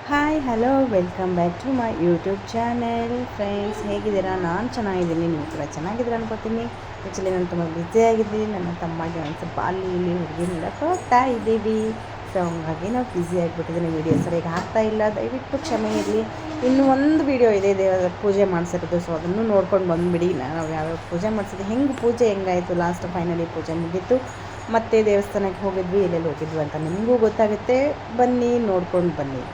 Hi hello welcome back to my YouTube channel friends. ಹೇಗಿದ್ದೀರಾ? ನಾನು ಚೆನ್ನಾಗಿದ್ದೀನಿ, ನೀವು ಕೂಡ ಚೆನ್ನಾಗಿದ್ದೀರಾ ಅನ್ಕೋತೀನಿ. ಆ್ಯಕ್ಚುಲಿ ನಾನು ತುಂಬ ಬ್ಯುಸಿಯಾಗಿದ್ದೀನಿ. ನನ್ನ ತಮ್ಮಗೆ ಒಂದು ಸ್ವಲ್ಪ ಅಲ್ಲಿ ಇಲ್ಲಿ ಹುಡುಗಿನೆಲ್ಲ ಹೋಗ್ತಾ ಇದ್ದೀವಿ. ಸೊ ಹಂಗಾಗಿ ನಾವು ಬ್ಯುಸಿ ಆಗಿಬಿಟ್ಟಿದ್ದೀನಿ. ವೀಡಿಯೋ ಸರಿಯಾಗಿ ಇಲ್ಲ, ದಯವಿಟ್ಟು ಕ್ಷಮೆ ಇರಲಿ. ಇನ್ನೂ ಒಂದು ವೀಡಿಯೋ ಇದೆ ದೇವರ ಪೂಜೆ ಮಾಡಿಸಿರೋದು, ಸೊ ಅದನ್ನು ನೋಡ್ಕೊಂಡು ಬಂದುಬಿಡಿ. ನಾವು ಯಾವ್ಯಾವ ಪೂಜೆ ಮಾಡಿಸಿದ್ವಿ, ಪೂಜೆ ಹೆಂಗಾಯಿತು, ಲಾಸ್ಟ್ ಫೈನಲಿ ಪೂಜೆ ಮುಗೀತು. ಮತ್ತು ದೇವಸ್ಥಾನಕ್ಕೆ ಹೋಗಿದ್ವಿ, ಎಲ್ಲೆಲ್ಲಿ ಹೋಗಿದ್ವಿ ಅಂತ ನಿಮಗೂ ಗೊತ್ತಾಗುತ್ತೆ. ಬನ್ನಿ, ನೋಡ್ಕೊಂಡು ಬನ್ನಿ.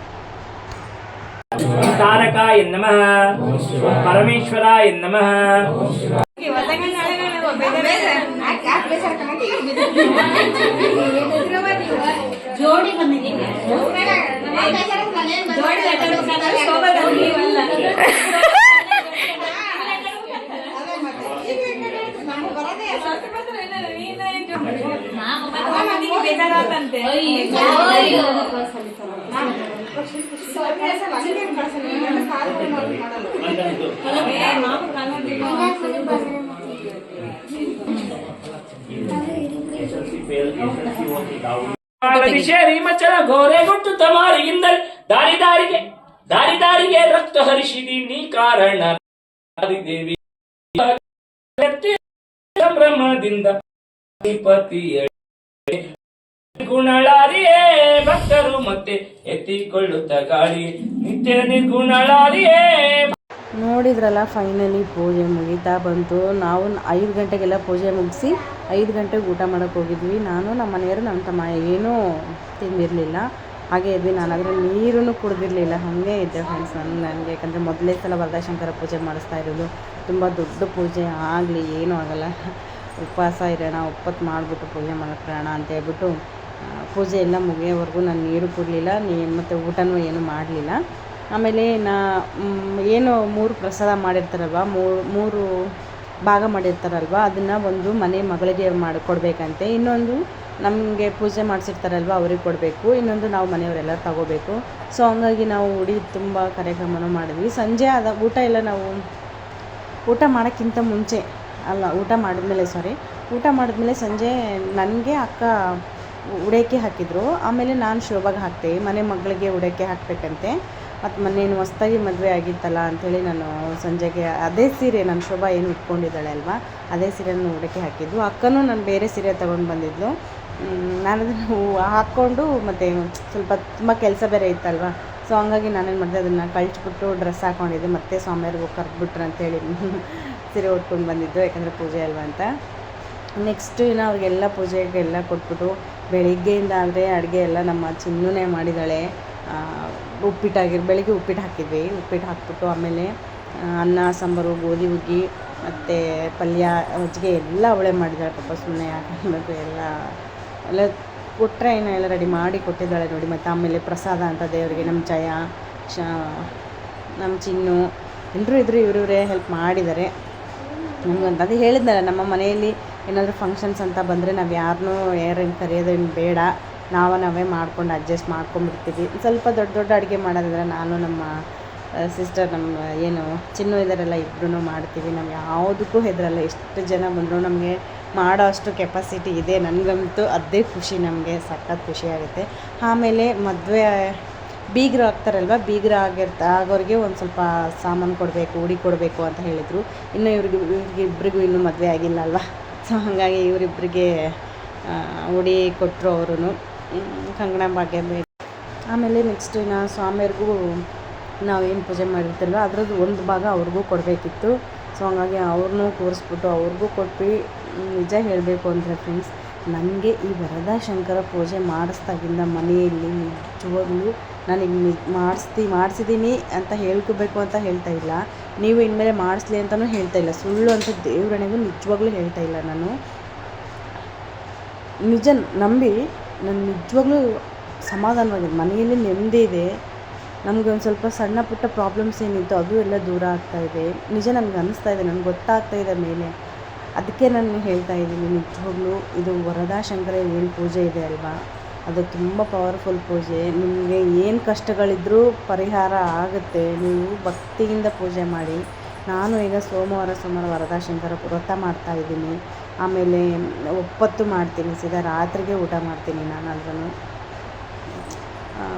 ತಾರಕಾಯ ನಮಃ, ಪರಮೇಶ್ವರಾಯ ನಮಃ. ಜೋಡಿ ಬಂದಿದೆ ಬೇಜಾರಾತಂತೆ. ಮಚ್ಚಳ ಗೋರೆಗುಟ್ಟು ತಮಾರಿಯಿಂದಲೇ ದಾರಿ ದಾರಿಗೆ ರಕ್ತ ಹರಿಸಿದಿ ನೀ ಕಾರಣ ದೇವಿ ಸಂಭ್ರಮದಿಂದ ನಿರ್ಗುಣಳಾರಿಯೇ ಭಕ್ತರು ಮತ್ತೆ ಎತ್ತಿಕೊಳ್ಳುತ್ತ ಗಾಳಿ ನಿತ್ಯ ನಿರ್ಗುಣಳಾರಿಯೇ. ನೋಡಿದ್ರಲ್ಲ, ಫೈನಲಿ ಪೂಜೆ ಮುಗಿತಾ ಬಂತು. ನಾವು 5 ಗಂಟೆಗೆಲ್ಲ ಪೂಜೆ ಮುಗಿಸಿ 5 ಗಂಟೆಗೆ ಊಟ ಮಾಡೋಕ್ಕೆ ಹೋಗಿದ್ವಿ. ನಾನು ನಮ್ಮ ಮನೆಯವರು ನಮ್ಮ ತಮ್ಮ ಏನೂ ತಿಂದಿರಲಿಲ್ಲ, ಹಾಗೆ ಇದ್ವಿ. ನಾನಾದರೆ ನೀರನ್ನು ಕುಡಿದಿರಲಿಲ್ಲ, ಹಾಗೆ ಇದ್ದೆ ಫ್ರೆಂಡ್ಸ್. ನನಗೆ ಯಾಕಂದರೆ ಮೊದಲೇ ಸಲ ವರದಾಶಂಕರ ಪೂಜೆ ಮಾಡಿಸ್ತಾ ಇರೋದು. ತುಂಬ ದೊಡ್ಡ ಪೂಜೆ ಆಗಲಿ, ಏನೂ ಆಗೋಲ್ಲ, ಉಪವಾಸ ಇರೋಣ, ಒಪ್ಪತ್ತು ಮಾಡಿಬಿಟ್ಟು ಪೂಜೆ ಮಾಡೋಣ ಅಂತ ಹೇಳ್ಬಿಟ್ಟು ಪೂಜೆ ಎಲ್ಲ ಮುಗಿಯೋವರೆಗೂ ನಾನು ನೀರು ಕುಡಲಿಲ್ಲ, ಮತ್ತು ಊಟನೂ ಏನೂ ಮಾಡಲಿಲ್ಲ. ಆಮೇಲೆ ಏನು 3 ಪ್ರಸಾದ ಮಾಡಿರ್ತಾರಲ್ವ, ಮೂರು ಭಾಗ ಮಾಡಿರ್ತಾರಲ್ವ, ಅದನ್ನು ಒಂದು ಮನೆ ಮಗಳಿಗೆ ಕೊಡಬೇಕಂತೆ, ಇನ್ನೊಂದು ನಮಗೆ ಪೂಜೆ ಮಾಡಿಸಿರ್ತಾರಲ್ವ ಅವ್ರಿಗೆ ಕೊಡಬೇಕು, ಇನ್ನೊಂದು ನಾವು ಮನೆಯವರೆಲ್ಲ ತಗೋಬೇಕು. ಸೊ ಹಂಗಾಗಿ ನಾವು ತುಂಬ ಕಾರ್ಯಕ್ರಮನೂ ಮಾಡಿದ್ವಿ. ಸಂಜೆ ಊಟ ಎಲ್ಲ ನಾವು ಊಟ ಮಾಡೋಕ್ಕಿಂತ ಮುಂಚೆ ಊಟ ಮಾಡಿದ್ಮೇಲೆ ಸಂಜೆ ನನಗೆ ಅಕ್ಕ ಉಡೋಕ್ಕೆ ಹಾಕಿದರು. ಆಮೇಲೆ ನಾನು ಶೋಭಾಗೆ ಹಾಕ್ತೆ, ಮನೆ ಮಗಳಿಗೆ ಉಡೋಕ್ಕೆ ಹಾಕಬೇಕಂತೆ. ಮತ್ತು ಮೊನ್ನೇನು ಹೊಸ್ದಾಗಿ ಮದುವೆ ಆಗಿತ್ತಲ್ಲ ಅಂಥೇಳಿ ನಾನು ಸಂಜೆಗೆ ಅದೇ ಸೀರೆ, ನನ್ನ ಶೋಭಾ ಏನು ಉಟ್ಕೊಂಡಿದ್ದಾಳೆ ಅಲ್ವಾ, ಅದೇ ಸೀರೆಯನ್ನು ಉಡೋಕ್ಕೆ ಹಾಕಿದ್ದು. ಅಕ್ಕನೂ ನಾನು ಬೇರೆ ಸೀರೆ ತೊಗೊಂಡು ಬಂದಿದ್ಲು. ನಾನು ಅದನ್ನು ಹಾಕ್ಕೊಂಡು ಮತ್ತು ಸ್ವಲ್ಪ ತುಂಬ ಕೆಲಸ ಬೇರೆ ಇತ್ತಲ್ವ, ಸೊ ಹಂಗಾಗಿ ನಾನೇನು ಮಾಡಿದೆ, ಅದನ್ನು ಕಳಿಸ್ಬಿಟ್ಟು ಡ್ರೆಸ್ ಹಾಕ್ಕೊಂಡಿದ್ದೆ. ಮತ್ತೆ ಸ್ವಾಮಿಯವ್ರಿಗೆ ಕರೆದ್ಬಿಟ್ರು ಅಂತೇಳಿ ಸೀರೆ ಉಟ್ಕೊಂಡು ಬಂದಿದ್ದು, ಯಾಕಂದರೆ ಪೂಜೆ ಅಲ್ವಾ ಅಂತ. ನೆಕ್ಸ್ಟ್ ಇನ್ನು ಅವ್ರಿಗೆಲ್ಲ ಪೂಜೆಗೆಲ್ಲ ಕೊಟ್ಬಿಟ್ಟು ಬೆಳಿಗ್ಗೆಯಿಂದ ಅಂದರೆ ಅಡುಗೆ ಎಲ್ಲ ನಮ್ಮ ಚಿನ್ನುನೇ ಮಾಡಿದ್ದಾಳೆ. ಬೆಳಿಗ್ಗೆ ಉಪ್ಪಿಟ್ಟು ಹಾಕಿದ್ವಿ, ಉಪ್ಪಿಟ್ಟು ಹಾಕ್ಬಿಟ್ಟು ಆಮೇಲೆ ಅನ್ನ ಸಾಂಬಾರು, ಗೋಧಿ ಹುಗ್ಗಿ ಮತ್ತು ಪಲ್ಯ, ಮಜ್ಜಿಗೆ ಎಲ್ಲ ಅವಳೇ ಮಾಡಿದ್ದಾಳೆ. ಪಾಪ ಸುಮ್ಮನೆ ಯಾಕೆ ಎಲ್ಲ ಕೊಟ್ಟರೆ ಎಲ್ಲ ರೆಡಿ ಮಾಡಿ ಕೊಟ್ಟಿದ್ದಾಳೆ ನೋಡಿ. ಮತ್ತು ಆಮೇಲೆ ಪ್ರಸಾದ ಅಂತ ದೇವರಿಗೆ ನಮ್ಮ ಜಯ, ನಮ್ಮ ಚಿನ್ನು ಎಲ್ಲರೂ ಇದ್ದರು, ಇವರೇ ಹೆಲ್ಪ್ ಮಾಡಿದ್ದಾರೆ ನಮಗಂತ. ಅದು ಹೇಳಿದ್ನಲ್ಲ, ನಮ್ಮ ಮನೆಯಲ್ಲಿ ಏನಾದರೂ ಫಂಕ್ಷನ್ಸ್ ಅಂತ ಬಂದರೆ ನಾವು ಯಾರೇನು ಕರೆಯೋದೇನು ಬೇಡ, ನಾವೇ ಮಾಡ್ಕೊಂಡು ಅಡ್ಜಸ್ಟ್ ಮಾಡ್ಕೊಂಡ್ಬಿಡ್ತೀವಿ. ಸ್ವಲ್ಪ ದೊಡ್ಡ ಅಡುಗೆ ಮಾಡೋದಿದ್ರೆ ನಾನು ನಮ್ಮ ಸಿಸ್ಟರ್, ನಮ್ಮ ಚಿನ್ನು ಇದ್ದಾರಲ್ಲ, ಇಬ್ಬರೂ ಮಾಡ್ತೀವಿ. ನಾವು ಯಾವುದಕ್ಕೂ ಹೆದರಲ್ಲ, ಎಷ್ಟು ಜನ ಬಂದರೂ ನಮಗೆ ಮಾಡೋ ಅಷ್ಟು ಕೆಪಾಸಿಟಿ ಇದೆ. ನನಗಂತೂ ಅದೇ ಖುಷಿ, ನಮಗೆ ಸಖತ್ ಖುಷಿ ಆಗುತ್ತೆ. ಆಮೇಲೆ ಮದುವೆ ಬೀಗರು ಆಗ್ತಾರಲ್ವ, ಬೀಗರು ಆಗೋರಿಗೆ ಒಂದು ಸ್ವಲ್ಪ ಸಾಮಾನು ಕೊಡಬೇಕು, ಉಡಿ ಕೊಡಬೇಕು ಅಂತ ಹೇಳಿದರು. ಇನ್ನು ಇವ್ರಿಗಿಬ್ಬರಿಗೂ ಇನ್ನೂ ಮದುವೆ ಆಗಿಲ್ಲ ಅಲ್ವಾ, ಸೊ ಹಾಗಾಗಿ ಇವರಿಬ್ಬರಿಗೆ ಉಡಿ ಕೊಟ್ಟರು ಅವರು, ಕಂಗಣ ಭಾಗ್ಯ ಬೇಕು. ಆಮೇಲೆ ನೆಕ್ಸ್ಟ್ ಇನ್ನು ಸ್ವಾಮಿಯವ್ರಿಗೂ ನಾವೇನು ಪೂಜೆ ಮಾಡಿರ್ತೀವಲ್ವ ಅದರದ್ದು ಒಂದು ಭಾಗ ಅವ್ರಿಗೂ ಕೊಡಬೇಕಿತ್ತು. ಸೊ ಹಂಗಾಗಿ ಅವ್ರನ್ನೂ ಕೂರಿಸ್ಬಿಟ್ಟು ಅವ್ರಿಗೂ ಕೊಟ್ವಿ. ನಿಜ ಹೇಳಬೇಕು ಅಂದರೆ ಫ್ರೆಂಡ್ಸ್, ನನಗೆ ಈ ವರದಾಶಂಕರ ಪೂಜೆ ಮಾಡಿಸ್ದಾಗಿಂದ ಮನೆಯಲ್ಲಿ ನಿಜವಾಗ್ಲೂ ನನಗೆ ಮಾಡಿಸಿದ್ದೀನಿ ಅಂತ ಹೇಳ್ಕೋಬೇಕು ಅಂತ ಹೇಳ್ತಾ ಇಲ್ಲ, ನೀವು ಇನ್ಮೇಲೆ ಮಾಡಿಸ್ಲಿ ಅಂತಲೂ ಹೇಳ್ತಾ ಇಲ್ಲ, ಸುಳ್ಳು ಅಂತ ದೇವರಣೆಗೂ ನಿಜವಾಗ್ಲೂ ಹೇಳ್ತಾ ಇಲ್ಲ. ನಾನು ನಿಜ ನಂಬಿ ನಾನು ನಿಜವಾಗ್ಲೂ ಸಮಾಧಾನವಾಗಿದೆ, ಮನೆಯಲ್ಲಿ ನೆಮ್ಮದಿ ಇದೆ. ನಮಗೆ ಒಂದು ಸ್ವಲ್ಪ ಸಣ್ಣ ಪುಟ್ಟ ಪ್ರಾಬ್ಲಮ್ಸ್ ಏನಿತ್ತು ಅದು ಎಲ್ಲ ದೂರ ಆಗ್ತಾಯಿದೆ. ನಿಜ ನನಗೆ ಅನ್ನಿಸ್ತಾ ಇದೆ, ನನಗೆ ಗೊತ್ತಾಗ್ತಾಯಿದೆ ಮೇಲೆ. ಅದಕ್ಕೆ ನಾನು ಹೇಳ್ತಾ ಇದ್ದೀನಿ, ನಿಜವಾಗ್ಲೂ ಇದು ವರದಾಶಂಕರ ಏನು ಪೂಜೆ ಇದೆ ಅಲ್ವಾ, ಅದು ತುಂಬ ಪವರ್ಫುಲ್ ಪೂಜೆ. ನಿಮಗೆ ಏನು ಕಷ್ಟಗಳಿದ್ದರೂ ಪರಿಹಾರ ಆಗುತ್ತೆ, ನೀವು ಭಕ್ತಿಯಿಂದ ಪೂಜೆ ಮಾಡಿ. ನಾನು ಈಗ ಸೋಮವಾರ ವರದಾಶಂಕರ ವ್ರತ ಮಾಡ್ತಾಯಿದ್ದೀನಿ. ಆಮೇಲೆ ಒಪ್ಪತ್ತು ಮಾಡ್ತೀನಿ, ಸೀದಾ ರಾತ್ರಿಗೆ ಊಟ ಮಾಡ್ತೀನಿ. ನಾನು ಅದನ್ನು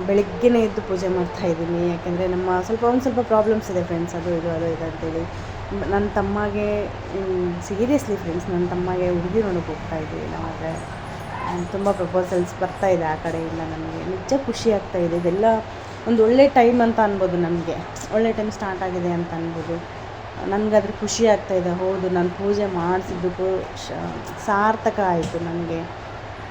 ಬೆಳಗ್ಗೆನೇ ಎದ್ದು ಪೂಜೆ ಮಾಡ್ತಾಯಿದ್ದೀನಿ. ಯಾಕೆಂದರೆ ನಮ್ಮ ಒಂದು ಸ್ವಲ್ಪ ಪ್ರಾಬ್ಲಮ್ಸ್ ಇದೆ ಫ್ರೆಂಡ್ಸ್, ಅದು ಇದು ಅಂತೇಳಿ. ನನ್ನ ತಮ್ಮಗೆ ಸೀರಿಯಸ್ಲಿ ಫ್ರೆಂಡ್ಸ್, ನನ್ನ ತಮ್ಮಗೆ ಹುಡುಗಿ ನೋಡೋಕೆ ಹೋಗ್ತಾಯಿದ್ದೀವಿ ನಾವು. ಆದರೆ ತುಂಬ ಪ್ರಪೋಸಲ್ಸ್ ಬರ್ತಾಯಿದೆ ಆ ಕಡೆಯಿಂದ. ನನಗೆ ನಿಜ ಖುಷಿ ಆಗ್ತಾಯಿದೆ. ಇದೆಲ್ಲ ಒಂದು ಒಳ್ಳೆ ಟೈಮ್ ಅಂತ ಅನ್ಬೋದು, ನಮಗೆ ಒಳ್ಳೆ ಟೈಮ್ ಸ್ಟಾರ್ಟ್ ಆಗಿದೆ ಅಂತ ಅನ್ಬೋದು. ನನಗಾದ್ರೆ ಖುಷಿ ಆಗ್ತಾಯಿದೆ. ಹೌದು, ನಾನು ಪೂಜೆ ಮಾಡಿಸಿದ್ದಕ್ಕೂ ಸಾರ್ಥಕ ಆಯಿತು. ನನಗೆ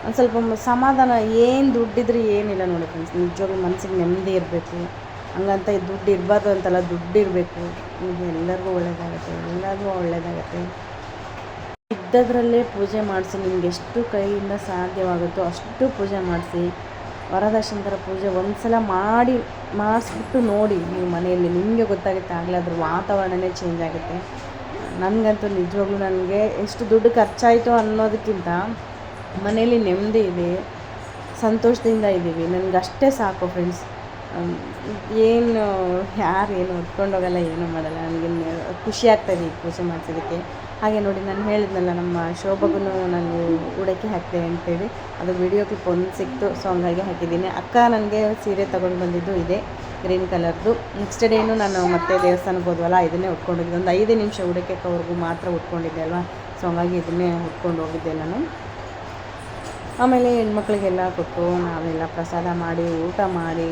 ಒಂದು ಸ್ವಲ್ಪ ಸಮಾಧಾನ. ಏನು ದುಡ್ಡಿದ್ರೆ ಏನಿಲ್ಲ ನೋಡಿ ಫ್ರೆಂಡ್ಸ್, ನಿಜವಾಗ್ಲೂ ಮನಸ್ಸಿಗೆ ನೆಮ್ಮದಿ ಇರಬೇಕು. ಹಂಗಂತ ದುಡ್ಡು ಇರಬಾರ್ದು ಅಂತಲ್ಲ, ದುಡ್ಡು ಇರಬೇಕು. ನಿಮಗೆ ಎಲ್ಲರಿಗೂ ಒಳ್ಳೆಯದಾಗತ್ತೆ. ಇದ್ದದ್ರಲ್ಲೇ ಪೂಜೆ ಮಾಡಿಸಿ, ನಿಮ್ಗೆ ಎಷ್ಟು ಕೈಯಿಂದ ಸಾಧ್ಯವಾಗುತ್ತೋ ಅಷ್ಟು ಪೂಜೆ ಮಾಡಿಸಿ. ವರದಕ್ಷಿಣೆ ಥರ ಪೂಜೆ ಒಂದು ಸಲ ಮಾಡಿಸ್ಬಿಟ್ಟು ನೋಡಿ ನೀವು ಮನೆಯಲ್ಲಿ, ನಿಮಗೆ ಗೊತ್ತಾಗುತ್ತೆ. ಆಗಲೇ ಅದ್ರ ವಾತಾವರಣನೇ ಚೇಂಜ್ ಆಗುತ್ತೆ. ನನಗಂತೂ ನಿಜವಾಗ್ಲೂ ನನಗೆ ಎಷ್ಟು ದುಡ್ಡು ಖರ್ಚಾಯಿತು ಅನ್ನೋದಕ್ಕಿಂತ ಮನೇಲಿ ನೆಮ್ಮದಿ ಇದೆ, ಸಂತೋಷದಿಂದ ಇದ್ದೀವಿ. ನನಗಷ್ಟೇ ಸಾಕು ಫ್ರೆಂಡ್ಸ್. ಏನು ಹೊತ್ಕೊಂಡೋಗಲ್ಲ, ಏನೂ ಮಾಡಲ್ಲ. ನನಗೆ ಖುಷಿ ಆಗ್ತಾಯಿದೆ ಈ ಪೂಜೆ ಮಾಡಿಸೋದಕ್ಕೆ. ಹಾಗೆ ನೋಡಿ, ನಾನು ಹೇಳಿದ್ನಲ್ಲ ನಮ್ಮ ಶೋಭಗೂ ನಾನು ಉಡಕ್ಕೆ ಹಾಕಿದೆ ಅಂತೇಳಿ, ಅದು ವಿಡಿಯೋ ಕ್ಲಿಪ್ ಒಂದು ಸಿಕ್ತು. ಸೊ ಹಂಗಾಗಿ ಹಾಕಿದ್ದೀನಿ. ಅಕ್ಕ ನನಗೆ ಸೀರೆ ತೊಗೊಂಡು ಬಂದಿದ್ದು ಇದೆ, ಗ್ರೀನ್ ಕಲರ್ದು. ನೆಕ್ಸ್ಟ್ ಡೇನು ನಾನು ಮತ್ತೆ ದೇವಸ್ಥಾನಕ್ಕೆ ಹೋದ್ವಲ್ಲ, ಇದನ್ನೇ ಉಟ್ಕೊಂಡಿದ್ದೆ. ಒಂದು 5 ನಿಮಿಷ ಉಡಕ್ಕೆವರೆಗೂ ಮಾತ್ರ ಉಟ್ಕೊಂಡಿದ್ದೆ ಅಲ್ವಾ. ಸೊ ಹಂಗಾಗಿ ಇದನ್ನೇ ಉಟ್ಕೊಂಡು ಹೋಗಿದ್ದೆ ನಾನು. ಆಮೇಲೆ ಹೆಣ್ಮಕ್ಳಿಗೆಲ್ಲ ಕೊಟ್ಟು ನಾವೆಲ್ಲ ಪ್ರಸಾದ ಮಾಡಿ ಊಟ ಮಾಡಿ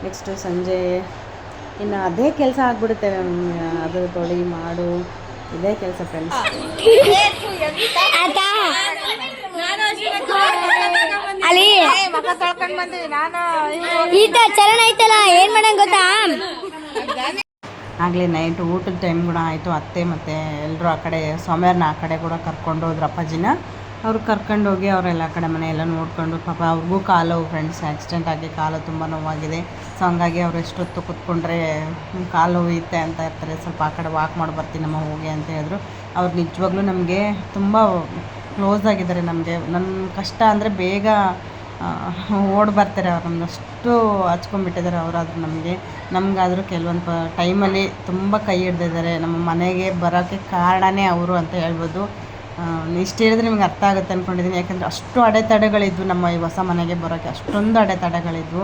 ನೆಕ್ಸ್ಟು ಸಂಜೆ ಇನ್ನು ಅದೇ ಕೆಲಸ ಆಗಿಬಿಡುತ್ತೆ. ಅದು ತೊಳಿ ಮಾಡು ಇದೇ ಕೆಲಸ ಫ್ರೆಂಡ್ಸ್. ಅಲ್ಲಿ ಈತ ಚಲನ ಐತಲ್ಲ, ಏನ್ ಮಾಡಂಗ್ ಗೊತ್ತಾ? ಆಗಲೇ ನೈಟ್ ಊಟದ ಟೈಮ್ ಕೂಡ ಆಯಿತು. ಅತ್ತೆ ಮತ್ತು ಎಲ್ಲರೂ ಆ ಕಡೆ ಸೋಮ್ಯಾರನ್ನ ಆ ಕಡೆ ಕೂಡ ಕರ್ಕೊಂಡು ಹೋದ್ರು ಅಪ್ಪಾಜಿನ. ಅವ್ರು ಕರ್ಕೊಂಡೋಗಿ ಅವರೆಲ್ಲ ಕಡೆ ಮನೆಯೆಲ್ಲ ನೋಡಿಕೊಂಡು, ಪಾಪ ಅವ್ರಿಗೂ ಕಾಲು ಫ್ರೆಂಡ್ಸ್ ಆಕ್ಸಿಡೆಂಟ್ ಆಗಿ ಕಾಲು ತುಂಬ ನೋವಾಗಿದೆ. ಸೊ ಹಂಗಾಗಿ ಅವ್ರು ಎಷ್ಟೊತ್ತು ಕೂತ್ಕೊಂಡ್ರೆ ಕಾಲು ನೋಯುತ್ತೆ ಅಂತ ಇರ್ತಾರೆ. ಸ್ವಲ್ಪ ಆ ಕಡೆ ವಾಕ್ ಮಾಡಿ ಬರ್ತೀನಮ್ಮ ಹೋಗಿ ಅಂತ ಹೇಳಿದ್ರು. ಅವ್ರು ನಿಜವಾಗ್ಲೂ ನಮಗೆ ತುಂಬ ಕ್ಲೋಸ್ ಆಗಿದ್ದಾರೆ. ನಮಗೆ ನನ್ನ ಕಷ್ಟ ಅಂದರೆ ಬೇಗ ಓಡಿ ಬರ್ತಾರೆ ಅವ್ರು. ನಮ್ಮನ್ನಷ್ಟು ಹಚ್ಕೊಂಡ್ಬಿಟ್ಟಿದ್ದಾರೆ ಅವರಾದ್ರೂ ನಮಗಾದರೂ ಕೆಲವೊಂದು ಟೈಮಲ್ಲಿ ತುಂಬ ಕೈ ಹಿಡ್ದಿದ್ದಾರೆ. ನಮ್ಮ ಮನೆಗೆ ಬರೋಕ್ಕೆ ಕಾರಣವೇ ಅವರು ಅಂತ ಹೇಳ್ಬೋದು. ಇಷ್ಟು ಹೇಳಿದ್ರೆ ನಿಮ್ಗೆ ಅರ್ಥ ಆಗುತ್ತೆ ಅಂದ್ಕೊಂಡಿದ್ದೀನಿ. ಯಾಕೆಂದರೆ ಅಷ್ಟು ಅಡೆತಡೆಗಳಿದ್ವು ನಮ್ಮ ಈ ಹೊಸ ಮನೆಗೆ ಬರೋಕ್ಕೆ, ಅಷ್ಟೊಂದು ಅಡೆತಡೆಗಳಿದ್ವು.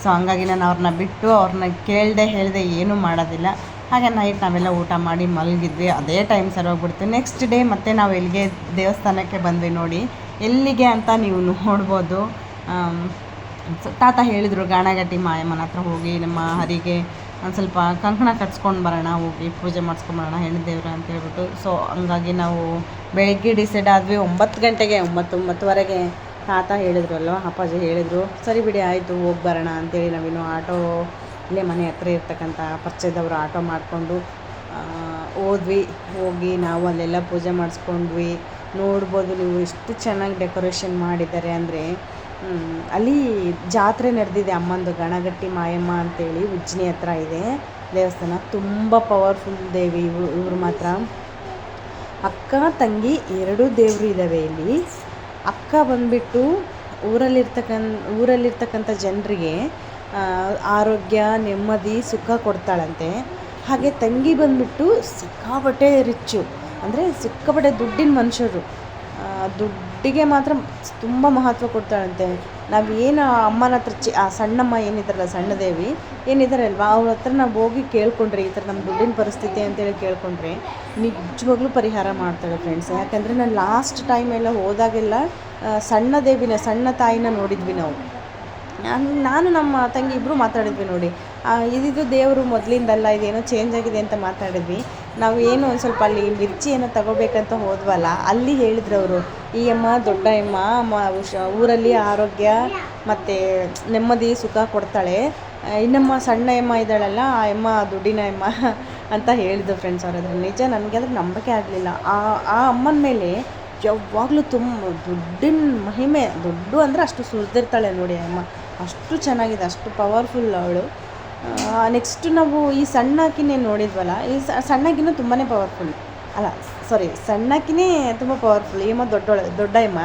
ಸೊ ಹಂಗಾಗಿ ನಾನು ಅವ್ರನ್ನ ಬಿಟ್ಟು ಅವ್ರನ್ನ ಹೇಳಿದೆ ಏನೂ ಮಾಡೋದಿಲ್ಲ. ಹಾಗೆ ನೈಟ್ ನಾವೆಲ್ಲ ಊಟ ಮಾಡಿ ಮಲಗಿದ್ವಿ. ಅದೇ ಟೈಮ್ ಸರೋಗ್ಬಿಡ್ತು. ನೆಕ್ಸ್ಟ್ ಡೇ ಮತ್ತೆ ನಾವು ಎಲ್ಲಿಗೆ ದೇವಸ್ಥಾನಕ್ಕೆ ಬಂದ್ವಿ ನೋಡಿ. ಎಲ್ಲಿಗೆ ಅಂತ ನೀವು ನೋಡ್ಬೋದು. ತಾತ ಹೇಳಿದರು ಗಾಣಗಟ್ಟಿ ಮಾಯಮ್ಮನ ಹತ್ರ ಹೋಗಿ ನಮ್ಮ ಹರಿಗೆ ಒಂದು ಸ್ವಲ್ಪ ಕಂಕಣ ಕಟ್ಸ್ಕೊಂಡು ಬರೋಣ, ಹೋಗಿ ಪೂಜೆ ಮಾಡಿಸ್ಕೊಂಬರೋಣ ಹೆಣ್ಣು ದೇವ್ರು ಅಂತ ಹೇಳ್ಬಿಟ್ಟು. ಸೊ ಹಂಗಾಗಿ ನಾವು ಬೆಳಗ್ಗೆ ಡಿಸೈಡ್ ಆದ್ವಿ. 9 ಗಂಟೆಗೆ 9:30ವರೆಗೆ ತಾತ ಹೇಳಿದ್ರು ಅಲ್ವ, ಅಪ್ಪಾಜಿ ಹೇಳಿದರು. ಸರಿ ಬಿಡಿ ಆಯಿತು ಹೋಗಿ ಬರೋಣ ಅಂತೇಳಿ ನಾವಿನ್ನು ಆಟೋ ಇಲ್ಲೇ ಮನೆ ಹತ್ರ ಇರ್ತಕ್ಕಂಥ ಪರಿಚಯದವರು ಆಟೋ ಮಾಡಿಕೊಂಡು ಹೋಗಿ ನಾವು ಅಲ್ಲೆಲ್ಲ ಪೂಜೆ ಮಾಡಿಸ್ಕೊಂಡ್ವಿ. ನೋಡ್ಬೋದು ನೀವು ಎಷ್ಟು ಚೆನ್ನಾಗಿ ಡೆಕೋರೇಷನ್ ಮಾಡಿದ್ದಾರೆ ಅಂದರೆ. ಅಲ್ಲಿ ಜಾತ್ರೆ ನಡೆದಿದೆ ಅಮ್ಮಂದು, ಗಣಗಟ್ಟಿ ಮಾಯಮ್ಮ ಅಂತೇಳಿ ಉಜ್ಜಿನಿ ಹತ್ರ ಇದೆ ದೇವಸ್ಥಾನ. ತುಂಬ ಪವರ್ಫುಲ್ ದೇವಿ ಇವರು ಮಾತ್ರ. ಅಕ್ಕ ತಂಗಿ 2 ದೇವರು ಇದ್ದಾವೆ ಇಲ್ಲಿ. ಅಕ್ಕ ಬಂದುಬಿಟ್ಟು ಊರಲ್ಲಿರ್ತಕ್ಕಂಥ ಜನರಿಗೆ ಆರೋಗ್ಯ, ನೆಮ್ಮದಿ, ಸುಖ ಕೊಡ್ತಾಳಂತೆ. ಹಾಗೆ ತಂಗಿ ಬಂದುಬಿಟ್ಟು ಸಿಕ್ಕಾಪಟ್ಟೆ ರಿಚ್ಚು, ಅಂದರೆ ಸಿಕ್ಕಾಪಟ್ಟೆ ದುಡ್ಡಿನ ಮನುಷ್ಯರು. ದುಡ್ಡಿಗೆ ಮಾತ್ರ ತುಂಬ ಮಹತ್ವ ಕೊಡ್ತಾಳಂತೆ. ನಾವು ಏನು ಅಮ್ಮನ ಹತ್ರ ಆ ಸಣ್ಣಮ್ಮ ಏನಿದ್ದಾರಲ್ಲ, ಸಣ್ಣ ದೇವಿ ಏನಿದ್ದಾರೆ ಅಲ್ವಾ, ಅವ್ರ ಹತ್ರ ನಾವು ಹೋಗಿ ಕೇಳ್ಕೊಂಡ್ರೆ, ಈ ಥರ ನಮ್ಮ ದುಡ್ಡಿನ ಪರಿಸ್ಥಿತಿ ಅಂತೇಳಿ ಕೇಳ್ಕೊಂಡ್ರೆ ನಿಜವಾಗ್ಲೂ ಪರಿಹಾರ ಮಾಡ್ತಾಳೆ ಫ್ರೆಂಡ್ಸ್. ಯಾಕಂದರೆ ನಾನು ಲಾಸ್ಟ್ ಟೈಮ್ ಎಲ್ಲ ಹೋದಾಗೆಲ್ಲ ಸಣ್ಣ ತಾಯಿನ ನೋಡಿದ್ವಿ ನಾವು. ನಾನು ನಮ್ಮ ತಂಗಿ ಇಬ್ಬರು ಮಾತಾಡಿದ್ವಿ ನೋಡಿ. ಇದು ದೇವರು ಮೊದಲಿಂದಲ್ಲ, ಇದೇನೋ ಚೇಂಜ್ ಆಗಿದೆ ಅಂತ ಮಾತಾಡಿದ್ವಿ ನಾವು. ಏನು ಒಂದು ಸ್ವಲ್ಪ ಅಲ್ಲಿ ಮಿರ್ಚಿ ಏನೋ ತಗೋಬೇಕಂತ ಹೋದ್ವಲ್ಲ, ಅಲ್ಲಿ ಹೇಳಿದ್ರು ಅವರು, ಈ ಅಮ್ಮ ದೊಡ್ಡ ಅಮ್ಮ ಊರಲ್ಲಿ ಆರೋಗ್ಯ ಮತ್ತು ನೆಮ್ಮದಿ ಸುಖ ಕೊಡ್ತಾಳೆ, ಇನ್ನಮ್ಮ ಸಣ್ಣ ಅಮ್ಮ ಇದ್ದಾಳಲ್ಲ ಆ ಅಮ್ಮ ದುಡ್ಡಿನ ಅಮ್ಮ ಅಂತ ಹೇಳಿದ್ರು ಫ್ರೆಂಡ್ಸ್. ಅವ್ರದ್ರ ನಿಜ ನನಗೆ ಅದ್ರ ನಂಬಿಕೆ ಆಗಲಿಲ್ಲ. ಆ ಅಮ್ಮನ ಮೇಲೆ ಯಾವಾಗಲೂ ತುಂಬ ದುಡ್ಡಿನ ಮಹಿಮೆ, ದುಡ್ಡು ಅಂದರೆ ಅಷ್ಟು ಸುರಿದಿರ್ತಾಳೆ ನೋಡಿ ಅಮ್ಮ. ಅಷ್ಟು ಚೆನ್ನಾಗಿದೆ, ಅಷ್ಟು ಪವರ್ಫುಲ್ ಅವಳು. ನೆಕ್ಸ್ಟ್ ನಾವು ಈ ಸಣ್ಣಕ್ಕಿನೇ ನೋಡಿದ್ವಲ್ಲ, ಈ ಸಣ್ಣಕ್ಕಿನ್ನೂ ತುಂಬಾ ಪವರ್ಫುಲ್ ಅಲ್ಲ, ಸಣ್ಣಕ್ಕಿನೇ ತುಂಬ ಪವರ್ಫುಲ್. ಈ ಅಮ್ಮ ದೊಡ್ಡ ಅಮ್ಮ.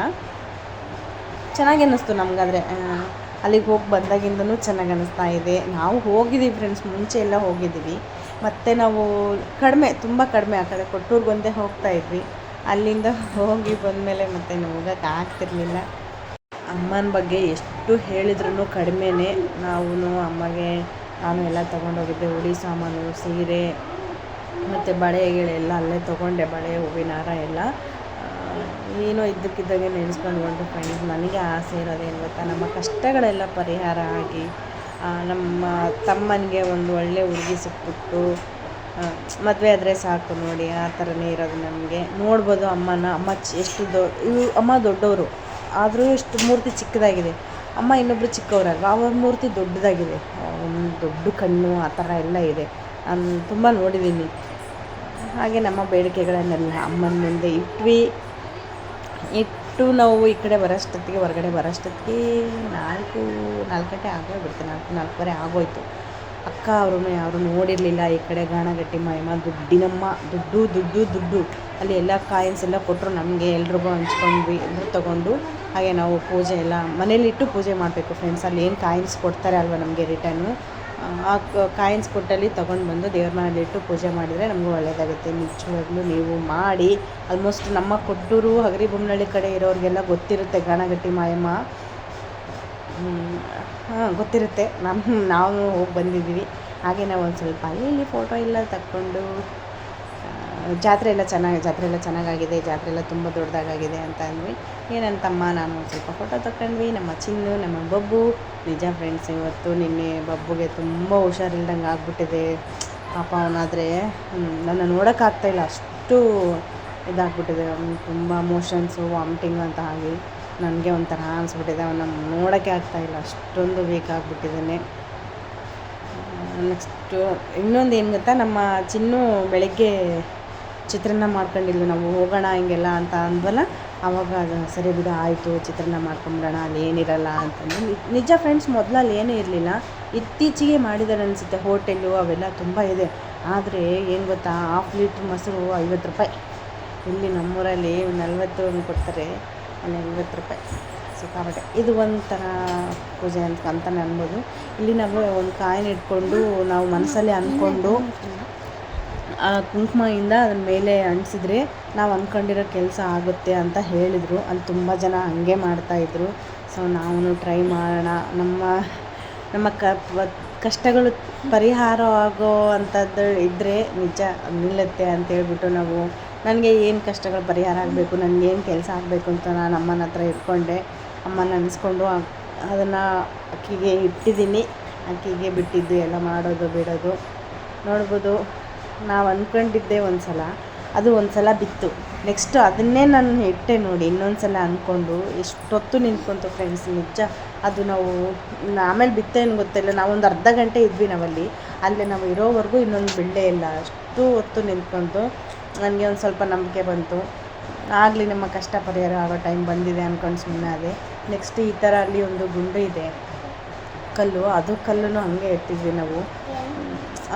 ಚೆನ್ನಾಗಿ ಅನ್ನಿಸ್ತು ನಮಗಾದರೆ. ಅಲ್ಲಿಗೆ ಹೋಗಿ ಬಂದಾಗಿಂದನೂ ಚೆನ್ನಾಗಿ ಅನ್ನಿಸ್ತಾ ಇದೆ. ನಾವು ಹೋಗಿದ್ದೀವಿ ಫ್ರೆಂಡ್ಸ್, ಮುಂಚೆ ಎಲ್ಲ ಹೋಗಿದ್ದೀವಿ. ಮತ್ತು ನಾವು ತುಂಬ ಕಡಿಮೆ ಆ ಕಡೆ ಕೊಟ್ಟೂರಿಗೊಂದೇ ಹೋಗ್ತಾಯಿದ್ವಿ. ಅಲ್ಲಿಂದ ಹೋಗಿ ಬಂದಮೇಲೆ ಮತ್ತೆ ಹೋಗೋಕ್ಕೆ ಆಗ್ತಿರ್ಲಿಲ್ಲ. ಅಮ್ಮನ ಬಗ್ಗೆ ಎಷ್ಟು ಹೇಳಿದ್ರೂ ಕಡಿಮೆನೇ. ನಾವು ಅಮ್ಮಗೆ ನಾನು ಎಲ್ಲ ತೊಗೊಂಡೋಗಿದ್ದೆ, ಉಡಿ ಸಾಮಾನು, ಸೀರೆ ಮತ್ತು ಬಳೆಗಳೆಲ್ಲ ಅಲ್ಲೇ ತೊಗೊಂಡೆ, ಬಳೆ, ಹೂವಿನ ಹಾರ ಎಲ್ಲ. ಏನೋ ಇದ್ದಕ್ಕಿದ್ದಾಗೆ ನೆನೆಸ್ಕೊಂಡ್ಕೊಂಡು ಫ್ರೆಂಡ್ಸ್, ನನಗೆ ಆಸೆ ಇರೋದೇನು ಗೊತ್ತಾ, ನಮ್ಮ ಕಷ್ಟಗಳೆಲ್ಲ ಪರಿಹಾರ ಆಗಿ ನಮ್ಮ ತಮ್ಮನಿಗೆ ಒಂದು ಒಳ್ಳೆ ಹುಡುಗಿ ಸಿಕ್ಬಿಟ್ಟು ಮದುವೆ ಆದರೆ ಸಾಕು ನೋಡಿ, ಆ ಥರನೇ ಇರೋದು ನಮಗೆ. ನೋಡ್ಬೋದು ಅಮ್ಮನ, ಅಮ್ಮ ಎಷ್ಟು ಅಮ್ಮ ದೊಡ್ಡವರು ಆದರೂ ಎಷ್ಟು ಮೂರ್ತಿ ಚಿಕ್ಕದಾಗಿದೆ. ಅಮ್ಮ ಇನ್ನೊಬ್ಬರು ಚಿಕ್ಕವರಲ್ವ, ಅವ್ರ ಮೂರ್ತಿ ದೊಡ್ಡದಾಗಿದೆ, ಒಂದು ದೊಡ್ಡ ಕಣ್ಣು ಆ ಥರ ಎಲ್ಲ ಇದೆ. ನಾನು ತುಂಬ ನೋಡಿದ್ದೀನಿ. ಹಾಗೆ ನಮ್ಮ ಬೇಡಿಕೆಗಳನ್ನೆಲ್ಲ ಅಮ್ಮನ ಮುಂದೆ ಇಟ್ಟು ನಾವು ಈ ಕಡೆ ಬರೋಷ್ಟೊತ್ತಿಗೆ, ಹೊರಗಡೆ ಬರೋಷ್ಟೊತ್ತಿಗೆ 4 ಗಂಟೆ ಆಗೋಗ್ಬಿಡ್ತು, 4:30 ಆಗೋಯ್ತು. ಅಕ್ಕ ಅವರು ಯಾರು ನೋಡಿರಲಿಲ್ಲ. ಈ ಕಡೆ ಗಾಣಗಟ್ಟಿ ಮಾಯಮ್ಮ ದುಡ್ಡಿನಮ್ಮ, ದುಡ್ಡು ಅಲ್ಲಿ ಎಲ್ಲ ಕಾಯಿನ್ಸ್ ಎಲ್ಲ ಕೊಟ್ಟರು ನಮಗೆ, ಎಲ್ರಿಗೂ ಹಂಚ್ಕೊಂಡ್ವಿ, ಎಲ್ಲರೂ ತೊಗೊಂಡು. ಹಾಗೆ ನಾವು ಪೂಜೆ ಎಲ್ಲ ಮನೇಲಿಟ್ಟು ಪೂಜೆ ಮಾಡಬೇಕು ಫ್ರೆಂಡ್ಸ್. ಅಲ್ಲಿ ಏನು ಕಾಯಿನ್ಸ್ ಕೊಡ್ತಾರೆ ಅಲ್ವ ನಮಗೆ ರಿಟರ್ನು, ಆ ಕಾಯಿನ್ಸ್ ಕೊಟ್ಟಲ್ಲಿ ತೊಗೊಂಡು ಬಂದು ದೇವ್ರ ಮನೇಲಿಟ್ಟು ಪೂಜೆ ಮಾಡಿದರೆ ನಮಗೂ ಒಳ್ಳೆಯದಾಗುತ್ತೆ. ನಿಜವಾಗ್ಲೂ ನೀವು ಮಾಡಿ. ಆಲ್ಮೋಸ್ಟ್ ನಮ್ಮ ಕೊಟ್ಟೂರು ಹಗರಿಬೊಮ್ಮನಹಳ್ಳಿ ಕಡೆ ಇರೋರಿಗೆಲ್ಲ ಗೊತ್ತಿರುತ್ತೆ ಗಾಣಗಟ್ಟಿ ಮಾಯಮ್ಮ, ಗೊತ್ತಿರುತ್ತೆ. ನಾವು ಹೋಗಿ ಬಂದಿದ್ದೀವಿ. ಹಾಗೆ ನಾವು ಒಂದು ಸ್ವಲ್ಪ ಅಲ್ಲಿ ಫೋಟೋ ಎಲ್ಲ ತಕ್ಕೊಂಡು, ಜಾತ್ರೆ ಎಲ್ಲ ಚೆನ್ನಾಗಾಗಿದೆ, ಜಾತ್ರೆ ಎಲ್ಲ ತುಂಬ ದೊಡ್ಡದಾಗಿದೆ ಅಂತ ಅಂದ್ವಿ. ಏನಂತಮ್ಮ ನಾನು ಒಂದು ಸ್ವಲ್ಪ ಫೋಟೋ ತಗೊಂಡ್ವಿ. ನಮ್ಮ ಚಿನ್ನು, ನಮ್ಮ ಬಬ್ಬು, ನಿಜ ಫ್ರೆಂಡ್ಸ್, ಇವತ್ತು ನಿನ್ನೆ ಬಬ್ಬುಗೆ ತುಂಬ ಹುಷಾರಿಲ್ದಂಗೆ ಆಗ್ಬಿಟ್ಟಿದೆ ಪಾಪ. ಅವನಾದರೆ ನನ್ನ ನೋಡೋಕ್ಕಾಗ್ತಾಯಿಲ್ಲ, ಅಷ್ಟು ಇದಾಗ್ಬಿಟ್ಟಿದೆ. ತುಂಬ ಮೋಷನ್ಸು, ವಾಮಿಟಿಂಗ್ ಅಂತ ಆಗಿ ನನಗೆ ಒಂಥರ ಅನಿಸ್ಬಿಟ್ಟಿದೆ. ಅವನ್ನ ನೋಡೋಕ್ಕೆ ಆಗ್ತಾಯಿಲ್ಲ, ಅಷ್ಟೊಂದು ವೀಕ್ ಆಗಿಬಿಟ್ಟಿದ್ದಾನೆ. ನೆಕ್ಸ್ಟು ಇನ್ನೊಂದು ಏನು ಗೊತ್ತಾ, ನಮ್ಮ ಚಿನ್ನು ಬೆಳಗ್ಗೆ ಚಿತ್ರಾನ್ನ ಮಾಡ್ಕೊಂಡಿದ್ವಿ. ನಾವು ಹೋಗೋಣ ಹಿಂಗೆಲ್ಲ ಅಂತ ಅಂದ್ವಲ್ಲ, ಆವಾಗ ಅದು ಸರಿ ಬಿಡು ಆಯಿತು, ಚಿತ್ರಾನ್ನ ಮಾಡ್ಕೊಂಬಿಡೋಣ, ಅಲ್ಲಿ ಏನಿರಲ್ಲ ಅಂತಂದು. ನಿಜ ಫ್ರೆಂಡ್ಸ್, ಮೊದಲು ಅಲ್ಲಿ ಏನೂ ಇರಲಿಲ್ಲ, ಇತ್ತೀಚೆಗೆ ಮಾಡಿದ್ದಾರೆ ಅನಿಸುತ್ತೆ. ಹೋಟೆಲು ಅವೆಲ್ಲ ತುಂಬ ಇದೆ. ಆದರೆ ಏನು ಗೊತ್ತಾ, 1/2 ಲೀಟ್ರ್ ಮೊಸರು 50 ರೂಪಾಯಿ. ಇಲ್ಲಿ ನಮ್ಮೂರಲ್ಲಿ 40 ಕೊಡ್ತಾರೆ, ಅಲ್ಲಿ 50 ರೂಪಾಯಿ ಸಿಕ್ಕಾಪಟ್ಟೆ. ಇದು ಒಂಥರ ಪೂಜೆ ಅಂತಲೇ ಅನ್ಬೋದು. ಇಲ್ಲಿ ನಾವು ಒಂದು ಕಾಯಿನ ಇಟ್ಕೊಂಡು ನಾವು ಮನಸ್ಸಲ್ಲಿ ಅಂದ್ಕೊಂಡು ಆ ಕುಂಕುಮದಿಂದ ಅದ್ರ ಮೇಲೆ ಅಂಟಿಸಿದ್ರೆ ನಾವು ಅಂದ್ಕೊಂಡಿರೋ ಕೆಲಸ ಆಗುತ್ತೆ ಅಂತ ಹೇಳಿದರು. ಅಲ್ಲಿ ತುಂಬ ಜನ ಹಾಗೆ ಮಾಡ್ತಾಯಿದ್ರು. ಸೊ ನಾವು ಟ್ರೈ ಮಾಡೋಣ, ನಮ್ಮ ಕಷ್ಟಗಳು ಪರಿಹಾರ ಆಗೋ ಅಂಥದ್ದು ಇದ್ದರೆ ನಿಜ ನಿಲ್ಲುತ್ತೆ ಅಂತೇಳ್ಬಿಟ್ಟು ನಾವು, ನನಗೆ ಏನು ಕಷ್ಟಗಳು ಪರಿಹಾರ ಆಗಬೇಕು, ನನಗೇನು ಕೆಲಸ ಆಗಬೇಕು ಅಂತ ನಾನು ಅಮ್ಮನ ಹತ್ರ ಇಟ್ಕೊಂಡೆ. ಅಮ್ಮನ ನೆನೆಸ್ಕೊಂಡು ಅದನ್ನು ಅಕ್ಕಿಗೆ ಇಟ್ಟಿದ್ದೀನಿ. ಅಕ್ಕಿಗೆ ಬಿಟ್ಟಿದ್ದು ಎಲ್ಲ ಮಾಡೋದು ಬಿಡೋದು ನೋಡ್ಬೋದು. ನಾವು ಅಂದ್ಕೊಂಡಿದ್ದೆ ಒಂದು ಸಲ, ಅದು ಒಂದು ಸಲ ಬಿತ್ತು. ನೆಕ್ಸ್ಟು ಅದನ್ನೇ ನಾನು ಇಟ್ಟೆ ನೋಡಿ, ಇನ್ನೊಂದು ಸಲ ಅಂದ್ಕೊಂಡು ಎಷ್ಟೊತ್ತು ನಿಂತ್ಕೊಂತು ಫ್ರೆಂಡ್ಸ್. ನಿಜ ಅದು ನಾವು ಆಮೇಲೆ ಬಿತ್ತೇನು ಗೊತ್ತಿಲ್ಲ. ನಾವೊಂದು ಅರ್ಧ ಗಂಟೆ ಇದ್ವಿ ನಾವಲ್ಲಿ. ಅಲ್ಲೇ ನಾವು ಇರೋವರೆಗೂ ಇನ್ನೊಂದು ಬಿಡಲೇ ಇಲ್ಲ, ಅಷ್ಟು ಹೊತ್ತು ನಿಂತ್ಕೊಂತು. ನನಗೆ ಒಂದು ಸ್ವಲ್ಪ ನಂಬಿಕೆ ಬಂತು, ಆಗಲಿ ನಮ್ಮ ಕಷ್ಟ ಪರಿಹಾರ ಆಗೋ ಟೈಮ್ ಬಂದಿದೆ ಅಂದ್ಕೊಂಡು ಸುಮ್ಮನೆ ಅದೇ. ನೆಕ್ಸ್ಟ್ ಈ ಥರ ಅಲ್ಲಿ ಒಂದು ಗುಂಡು ಇದೆ, ಕಲ್ಲು, ಅದು ಕಲ್ಲನ್ನು ಹಾಗೆ ಇಟ್ಟಿದ್ವಿ ನಾವು.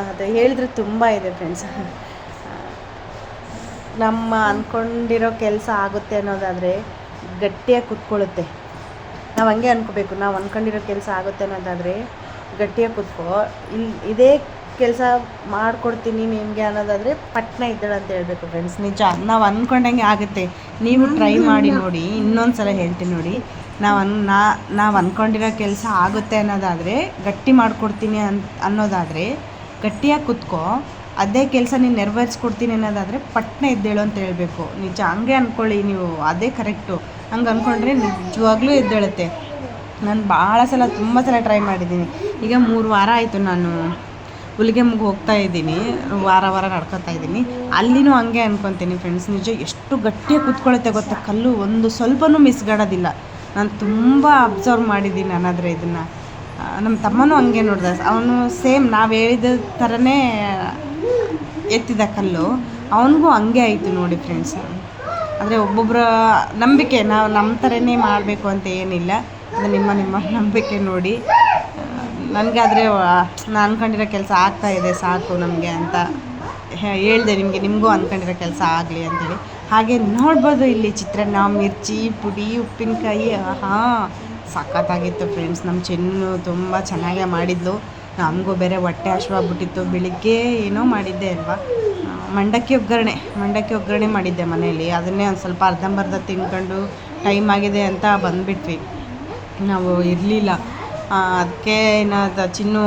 ಅದು ಹೇಳಿದ್ರೆ ತುಂಬ ಇದೆ ಫ್ರೆಂಡ್ಸ್. ನಮ್ಮ ಅಂದ್ಕೊಂಡಿರೋ ಕೆಲಸ ಆಗುತ್ತೆ ಅನ್ನೋದಾದರೆ ಗಟ್ಟಿಯಾಗಿ ಕೂತ್ಕೊಳ್ಳುತ್ತೆ. ನಾವು ಹಂಗೆ ಅಂದ್ಕೋಬೇಕು, ನಾವು ಅಂದ್ಕೊಂಡಿರೋ ಕೆಲಸ ಆಗುತ್ತೆ ಅನ್ನೋದಾದರೆ ಗಟ್ಟಿಯಾಗಿ ಕೂತ್ಕೋ, ಇದೇ ಕೆಲಸ ಮಾಡಿಕೊಡ್ತೀನಿ ನಿನಗೆ ಅನ್ನೋದಾದರೆ ಪಟ್ನ ಇದ್ದಾಳೆ ಅಂತ ಹೇಳ್ಬೇಕು ಫ್ರೆಂಡ್ಸ್. ನಿಜ, ನಾವು ಅಂದ್ಕೊಂಡಂಗೆ ಆಗುತ್ತೆ. ನೀವು ಟ್ರೈ ಮಾಡಿ ನೋಡಿ. ಇನ್ನೊಂದು ಸಲ ಹೇಳ್ತೀನಿ ನೋಡಿ, ನಾವು ಅಂದ್ಕೊಂಡಿರೋ ಕೆಲಸ ಆಗುತ್ತೆ ಅನ್ನೋದಾದರೆ, ಗಟ್ಟಿ ಮಾಡಿಕೊಡ್ತೀನಿ ಅನ್ನೋದಾದರೆ ಗಟ್ಟಿಯಾಗಿ ಕೂತ್ಕೋ, ಅದೇ ಕೆಲಸ ನೀನು ನೆರವೇರಿಸ್ಕೊಡ್ತೀನಿ ಅನ್ನೋದಾದರೆ ಪಟ್ನ ಎದ್ದೇಳು ಅಂತ ಹೇಳಬೇಕು. ನಿಜ, ಹಂಗೆ ಅಂದ್ಕೊಳ್ಳಿ ನೀವು, ಅದೇ ಕರೆಕ್ಟು. ಹಂಗೆ ಅಂದ್ಕೊಂಡ್ರೆ ನಿಜವಾಗ್ಲೂ ಎದ್ದೇಳುತ್ತೆ. ನಾನು ಭಾಳ ಸಲ, ತುಂಬ ಸಲ ಟ್ರೈ ಮಾಡಿದ್ದೀನಿ. ಈಗ 3 ವಾರ ಆಯಿತು ನಾನು ಹುಲಿಗೆಮ್ಮಗೆ ಹೋಗ್ತಾ ಇದ್ದೀನಿ, ವಾರ ನಡ್ಕೊತಾ ಇದ್ದೀನಿ. ಅಲ್ಲಿನೂ ಹಂಗೆ ಅಂದ್ಕೊತೀನಿ ಫ್ರೆಂಡ್ಸ್. ನಿಜ, ಎಷ್ಟು ಗಟ್ಟಿಯಾಗಿ ಕೂತ್ಕೊಳ್ಳುತ್ತೆ ಗೊತ್ತಾ ಕಲ್ಲು, ಒಂದು ಸ್ವಲ್ಪನೂ ಮಿಸ್ಗಾಡೋದಿಲ್ಲ. ನಾನು ತುಂಬ ಅಬ್ಸರ್ವ್ ಮಾಡಿದ್ದೀನಿ ಅನ್ನೋದ್ರೆ ಇದನ್ನು. ನಮ್ಮ ತಮ್ಮನೂ ಹಂಗೆ ನೋಡಿದ, ಅವನು ಸೇಮ್ ನಾವು ಹೇಳಿದ ಥರನೇ ಎತ್ತಿದ ಕಲ್ಲು, ಅವನಿಗೂ ಹಂಗೆ ಆಯಿತು ನೋಡಿ ಫ್ರೆಂಡ್ಸ್. ಆದರೆ ಒಬ್ಬೊಬ್ಬರ ನಂಬಿಕೆ, ನಾವು ನಮ್ಮ ಥರನೇ ಮಾಡಬೇಕು ಅಂತ ಏನಿಲ್ಲ, ಅದು ನಿಮ್ಮ ನಂಬಿಕೆ ನೋಡಿ. ನನಗಾದರೆ ನಾನು ಅಂದ್ಕೊಂಡಿರೋ ಕೆಲಸ ಆಗ್ತಾಯಿದೆ ಸಾಕು ನಮಗೆ ಅಂತ ಹೇಳಿದೆ ನಿಮಗೂ ಅಂದ್ಕೊಂಡಿರೋ ಕೆಲಸ ಆಗಲಿ ಅಂತೇಳಿ. ಹಾಗೆ ನೋಡ್ಬೋದು ಇಲ್ಲಿ ಚಿತ್ರಾನ್ನ, ಮಿರ್ಚಿ ಪುಡಿ, ಉಪ್ಪಿನಕಾಯಿ, ಸಖತ್ತಾಗಿತ್ತು ಫ್ರೆಂಡ್ಸ್. ನಮ್ಮ ಚಿನ್ನು ತುಂಬ ಚೆನ್ನಾಗೇ ಮಾಡಿದ್ಲು. ನಮಗೂ ಬೇರೆ ಹೊಟ್ಟೆ ಹಶ್ವಾಗ್ಬಿಟ್ಟಿತ್ತು. ಬೆಳಿಗ್ಗೆ ಏನೋ ಮಾಡಿದ್ದೆ ಅಲ್ವಾ, ಮಂಡಕ್ಕಿ ಒಗ್ಗರಣೆ ಮಾಡಿದ್ದೆ ಮನೆಯಲ್ಲಿ. ಅದನ್ನೇ ಒಂದು ಸ್ವಲ್ಪ ಅರ್ಧಂಬರ್ಧ ತಿನ್ಕೊಂಡು ಟೈಮ್ ಆಗಿದೆ ಅಂತ ಬಂದುಬಿಟ್ವಿ. ನಾವು ಇರಲಿಲ್ಲ. ಅದಕ್ಕೆ ಇನ್ನು ಚಿನ್ನು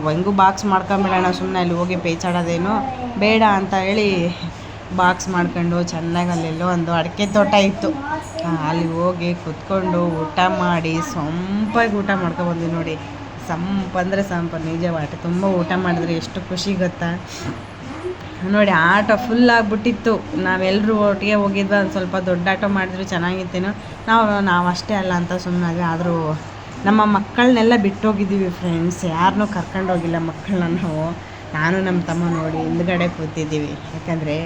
ಹೆಂಗೂ ಬಾಕ್ಸ್ ಮಾಡ್ಕೊಂಬಿಡೋಣ, ಸುಮ್ಮನೆ ಅಲ್ಲಿ ಹೋಗಿ ಪೇಚಾಡೋದೇನು ಬೇಡ ಅಂತ ಹೇಳಿ ಬಾಕ್ಸ್ ಮಾಡ್ಕೊಂಡು ಚೆನ್ನಾಗಿ ಅಲ್ಲೆಲ್ಲೋ ಒಂದು ಅಡಿಕೆ ತೋಟ ಇತ್ತು, ಅಲ್ಲಿ ಹೋಗಿ ಕುತ್ಕೊಂಡು ಊಟ ಮಾಡಿ ಸಂಪಾಗಿ ಊಟ ಮಾಡ್ಕೊಬಂದ್ವಿ ನೋಡಿ. ಸಂಪಂದರೆ ಸಂಪ, ನಿಜ ಹೊಟ್ಟೆ ತುಂಬ ಊಟ ಮಾಡಿದ್ರೆ ಎಷ್ಟು ಖುಷಿ ಗೊತ್ತಾ ನೋಡಿ. ಆಟೋ ಫುಲ್ ಆಗಿಬಿಟ್ಟಿತ್ತು. ನಾವೆಲ್ಲರೂ ಒಟ್ಟಿಗೆ ಹೋಗಿದ್ವಿ, ಒಂದು ಸ್ವಲ್ಪ ದೊಡ್ಡ ಆಟೋ ಮಾಡಿದ್ರು ಚೆನ್ನಾಗಿತ್ತೇನೋ. ನಾವು ಅಷ್ಟೇ ಅಲ್ಲ ಅಂತ ಸುಮ್ಮನಾಗಿ, ಆದರೂ ನಮ್ಮ ಮಕ್ಕಳನ್ನೆಲ್ಲ ಬಿಟ್ಟೋಗಿದ್ದೀವಿ ಫ್ರೆಂಡ್ಸ್, ಯಾರನ್ನೂ ಕರ್ಕೊಂಡೋಗಿಲ್ಲ ಮಕ್ಕಳನ್ನ ನಾವು. ನಾನು ನಮ್ಮ ತಮ್ಮ ನೋಡಿ ಹಿಂದ್ಗಡೆ ಕೂತಿದ್ದೀವಿ, ಯಾಕಂದರೆ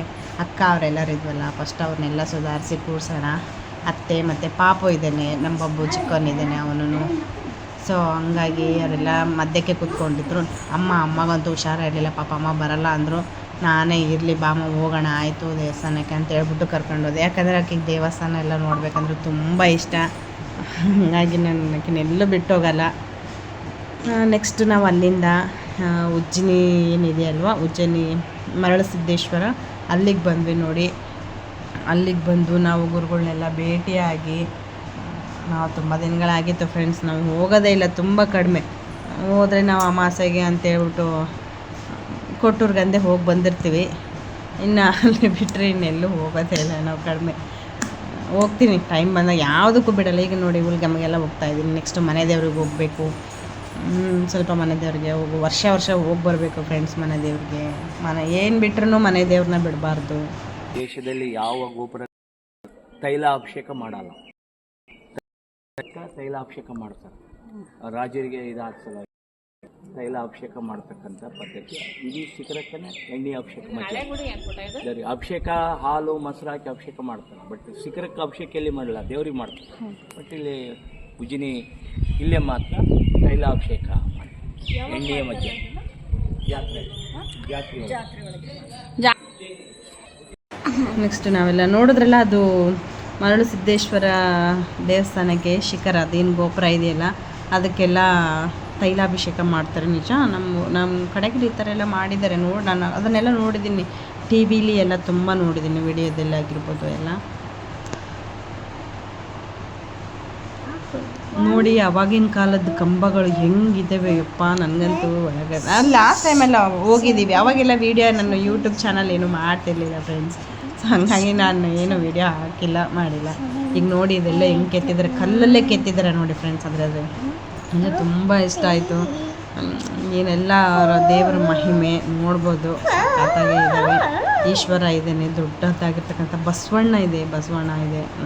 ಅಕ್ಕ ಅವರೆಲ್ಲರೂ ಇದ್ವಲ್ಲ, ಫಸ್ಟ್ ಅವ್ರನ್ನೆಲ್ಲ ಸುಧಾರಿಸಿ ಕೂರ್ಸೋಣ. ಅತ್ತೆ ಮತ್ತು ಪಾಪು ಇದ್ದಾನೆ, ನಮ್ಮ ಬಬ್ಬು ಚಿಕ್ಕವನಿದ್ದಾನೆ ಅವನು. ಸೊ ಹಂಗಾಗಿ ಅವರೆಲ್ಲ ಮಧ್ಯಕ್ಕೆ ಕೂತ್ಕೊಂಡಿದ್ರು. ಅಮ್ಮಗಂತೂ ಹುಷಾರಿರಲಿಲ್ಲ, ಪಾಪ ಅಮ್ಮ ಬರಲ್ಲ ಅಂದರು. ನಾನೇ ಇರಲಿ ಬಾಮ ಹೋಗೋಣ ಆಯಿತು ದೇವಸ್ಥಾನಕ್ಕೆ ಅಂತ ಹೇಳ್ಬಿಟ್ಟು ಕರ್ಕೊಂಡೋದೆ. ಯಾಕಂದರೆ ಆಕೆಗೆ ದೇವಸ್ಥಾನ ಎಲ್ಲ ನೋಡಬೇಕಂದ್ರೆ ತುಂಬ ಇಷ್ಟ, ಹಾಗಾಗಿ ನಾನು ಆಕೆನೆಲ್ಲೂ ಬಿಟ್ಟೋಗಲ್ಲ. ನೆಕ್ಸ್ಟ್ ನಾವು ಅಲ್ಲಿಂದ ಉಜ್ಜಿನಿ ಏನಿದೆಯಲ್ವ, ಉಜ್ಜಯಿನಿ ಮರಳಸಿದ್ದೇಶ್ವರ, ಅಲ್ಲಿಗೆ ಬಂದ್ವಿ ನೋಡಿ. ಅಲ್ಲಿಗೆ ಬಂದು ನಾವು ಗುರುಗಳನ್ನೆಲ್ಲ ಭೇಟಿಯಾಗಿ, ನಾವು ತುಂಬ ದಿನಗಳಾಗಿತ್ತು ಫ್ರೆಂಡ್ಸ್, ನಾವು ಹೋಗೋದೇ ಇಲ್ಲ, ತುಂಬ ಕಡಿಮೆ. ಹೋದರೆ ನಾವು ಅಮಾಸೆಗೆ ಅಂತೇಳ್ಬಿಟ್ಟು ಕೊಟ್ಟೂರ್ಗಂದೆ ಹೋಗಿ ಬಂದಿರ್ತೀವಿ, ಇನ್ನು ಅಲ್ಲಿ ಬಿಟ್ಟರೆ ಇನ್ನೆಲ್ಲೂ ಹೋಗೋದೇ ಇಲ್ಲ ನಾವು, ಕಡಿಮೆ. ಹೋಗ್ತೀನಿ ಟೈಮ್ ಬಂದಾಗ, ಯಾವುದಕ್ಕೂ ಬಿಡಲ್ಲ. ಈಗ ನೋಡಿ ಹುಲ್ಗಮ್ಮೆಗೆಲ್ಲ ಹೋಗ್ತಾಯಿದ್ದೀನಿ, ನೆಕ್ಸ್ಟ್ ಮನೆ ದೇವ್ರಿಗೆ ಹೋಗಬೇಕು, ಸ್ವಲ್ಪ ಮನೆ ದೇವ್ರಿಗೆ ವರ್ಷ ಹೋಗಿ ಬರಬೇಕು ಫ್ರೆಂಡ್ಸ್. ಮನೆ ದೇವ್ರಿಗೆ ಏನು ಬಿಟ್ರೂ ಮನೆ ದೇವ್ರನ್ನ ಬಿಡಬಾರ್ದು. ದೇಶದಲ್ಲಿ ಯಾವ ಗೋಪುರ ತೈಲ ಅಭಿಷೇಕ ಮಾಡಲ್ಲ, ತೈಲಾಭಿಷೇಕ ಮಾಡ್ತಾರೆ. ರಾಜರಿಗೆ ಇದಾಗ್ಸಲ್ಲ, ತೈಲ ಅಭಿಷೇಕ ಮಾಡ್ತಕ್ಕಂಥ ಪದ್ಧತಿ. ಇಡೀ ಶಿಖರಕ್ಕೇ ಎಣ್ಣೆ ಅಭಿಷೇಕ ಮಾಡ್ತಾರೆ. ಅಭಿಷೇಕ ಹಾಲು ಮೊಸರು ಹಾಕಿ ಅಭಿಷೇಕ ಮಾಡ್ತಾರೆ, ಬಟ್ ಶಿಖರಕ್ಕೆ ಅಭಿಷೇಕ ಎಲ್ಲಿ ಮಾಡಲ್ಲ, ದೇವ್ರಿಗೆ ಮಾಡ್ತಾರೆ. ಬಟ್ ಇಲ್ಲಿ ಉಜ್ಜಿನಿ ಇಲ್ಲೇ ಮಾತ್ರ ತೈಲಾಭಿಷೇಕ ಮಾಡ್ತಾರೆ, ಎಣ್ಣೆಯ ಮಧ್ಯೆ ಜಾತ್ರೆ. ನೆಕ್ಸ್ಟ್ ನಾವೆಲ್ಲ ನೋಡಿದ್ರಲ್ಲ, ಅದು ಮರಳು ಸಿದ್ದೇಶ್ವರ ದೇವಸ್ಥಾನಕ್ಕೆ ಶಿಖರ, ಅದೇನು ಗೋಪುರ ಇದೆಯಲ್ಲ, ಅದಕ್ಕೆಲ್ಲ ತೈಲಾಭಿಷೇಕ ಮಾಡ್ತಾರೆ. ನಿಜ, ನಮ್ಮ ಕಡೆಗೆ ಈ ಥರ ಎಲ್ಲ ಮಾಡಿದ್ದಾರೆ. ನಾನು ಅದನ್ನೆಲ್ಲ ನೋಡಿದ್ದೀನಿ, ಟಿ ವಿಲಿ ಎಲ್ಲ ತುಂಬ ನೋಡಿದ್ದೀನಿ, ವಿಡಿಯೋದೆಲ್ಲ ಆಗಿರ್ಬೋದು ಎಲ್ಲ ನೋಡಿ. ಅವಾಗಿನ ಕಾಲದ ಕಂಬಗಳು ಹೆಂಗಿದ್ದಾವೆ ಯಪ್ಪ, ನನಗಂತೂ ಒಳಗೆ. ಲಾಸ್ಟ್ ಟೈಮೆಲ್ಲ ಹೋಗಿದ್ದೀವಿ, ಅವಾಗೆಲ್ಲ ವೀಡಿಯೋ ನನ್ನ ಯೂಟ್ಯೂಬ್ ಚಾನಲ್ ಏನು ಮಾಡ್ತಿರ್ಲಿಲ್ಲ ಫ್ರೆಂಡ್ಸ್, ಸೊ ಹಾಗಾಗಿ ನಾನು ಏನು ವೀಡಿಯೋ ಹಾಕಿಲ್ಲ, ಮಾಡಿಲ್ಲ. ಈಗ ನೋಡಿ ಇದೆಲ್ಲ ಹೆಂಗೆ ಕೆತ್ತಿದ್ದಾರೆ, ಕಲ್ಲಲ್ಲೇ ಕೆತ್ತಿದ್ದಾರೆ ನೋಡಿ ಫ್ರೆಂಡ್ಸ್. ಅದು ನನಗೆ ತುಂಬ ಇಷ್ಟ ಆಯಿತು. ಏನೆಲ್ಲ ಅವರ ದೇವರ ಮಹಿಮೆ ನೋಡ್ಬೋದು, ಸಖತ್ತಾಗಿ ಇದ್ದಾವೆ. ಈಶ್ವರ ಇದ್ದಾನೆ, ದೊಡ್ಡದಾಗಿರ್ತಕ್ಕಂಥ ಬಸವಣ್ಣ ಇದೆ.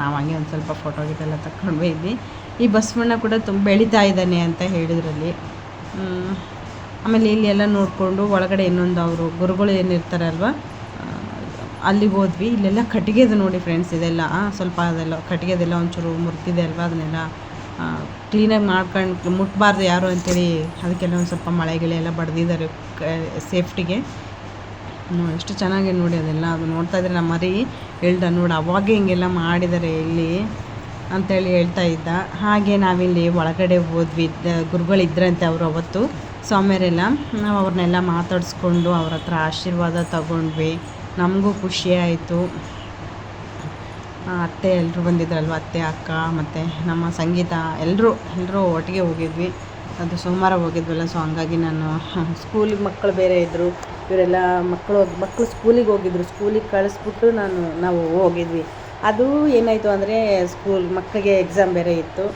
ನಾವು ಹಂಗೆ ಒಂದು ಸ್ವಲ್ಪ ಫೋಟೋ ಗಿಟೆಲ್ಲ ತಗೊಂಡು ಹೋಗಿದ್ವಿ. ಈ ಬಸವಣ್ಣ ಕೂಡ ತುಂಬ ಬೆಳೀತಾ ಇದ್ದಾನೆ ಅಂತ ಹೇಳಿದ್ರಲ್ಲಿ. ಆಮೇಲೆ ಇಲ್ಲಿ ಎಲ್ಲ ನೋಡಿಕೊಂಡು ಒಳಗಡೆ ಇನ್ನೊಂದು ಅವರು ಗುರುಗಳು ಏನಿರ್ತಾರಲ್ವ, ಅಲ್ಲಿಗೆ ಹೋದ್ವಿ. ಇಲ್ಲೆಲ್ಲ ಕಟ್ಟಿಗೆದು ನೋಡಿ ಫ್ರೆಂಡ್ಸ್, ಇದೆಲ್ಲ ಸ್ವಲ್ಪ ಅದೆಲ್ಲ ಕಟ್ಟಿಗೆದೆಲ್ಲ ಒಂಚೂರು ಮುರಿದಿದೆ ಅಲ್ವ, ಅದನ್ನೆಲ್ಲ ಕ್ಲೀನಾಗಿ ಮಾಡ್ಕೊಂಡು ಮುಟ್ಬಾರ್ದು ಯಾರು ಅಂತೇಳಿ ಅದಕ್ಕೆಲ್ಲ ಒಂದು ಸ್ವಲ್ಪ ಮಳೆ ಗಿಳೆ ಎಲ್ಲ ಬಡ್ದಿದ್ದಾರೆ ಸೇಫ್ಟಿಗೆ. ಎಷ್ಟು ಚೆನ್ನಾಗಿ ನೋಡಿ ಅದೆಲ್ಲ. ಅದು ನೋಡ್ತಾ ಇದ್ರೆ ನಮ್ಮ ಮರಿ ಹೇಳ್ದ, ನೋಡಿ ಅವಾಗೇ ಹಿಂಗೆಲ್ಲ ಮಾಡಿದ್ದಾರೆ ಇಲ್ಲಿ ಅಂಥೇಳಿ ಹೇಳ್ತಾ ಇದ್ದ. ಹಾಗೆ ನಾವಿಲ್ಲಿ ಒಳಗಡೆ ಹೋದ್ವಿ, ಗುರುಗಳಿದ್ರಂತೆ ಅವರು ಅವತ್ತು ಸ್ವಾಮಿಯರೆಲ್ಲ. ನಾವು ಅವ್ರನ್ನೆಲ್ಲ ಮಾತಾಡಿಸ್ಕೊಂಡು ಅವ್ರ ಹತ್ರ ಆಶೀರ್ವಾದ ತಗೊಂಡ್ವಿ. ನಮಗೂ ಖುಷಿ ಆಯಿತು. ಅತ್ತೆ ಎಲ್ಲರೂ ಬಂದಿದ್ರಲ್ವ, ಅತ್ತೆ, ಅಕ್ಕ ಮತ್ತು ನಮ್ಮ ಸಂಗೀತ ಎಲ್ಲರೂ ಒಟ್ಟಿಗೆ ಹೋಗಿದ್ವಿ. ಅದು ಸೋಮವಾರ ಹೋಗಿದ್ವಲ್ಲ, ಸೊ ಹಂಗಾಗಿ ನಾನು ಸ್ಕೂಲಿಗೆ ಮಕ್ಕಳು ಬೇರೆ ಇದ್ದರು, ಇವರೆಲ್ಲ ಮಕ್ಕಳು ಸ್ಕೂಲಿಗೆ ಹೋಗಿದ್ರು. ಸ್ಕೂಲಿಗೆ ಕಳಿಸ್ಬಿಟ್ಟು ನಾವು ಹೋಗಿದ್ವಿ. ಅದು ಏನಾಯಿತು ಅಂದರೆ, ಮಕ್ಕಳಿಗೆ ಎಕ್ಸಾಮ್ ಬೇರೆ ಇತ್ತು.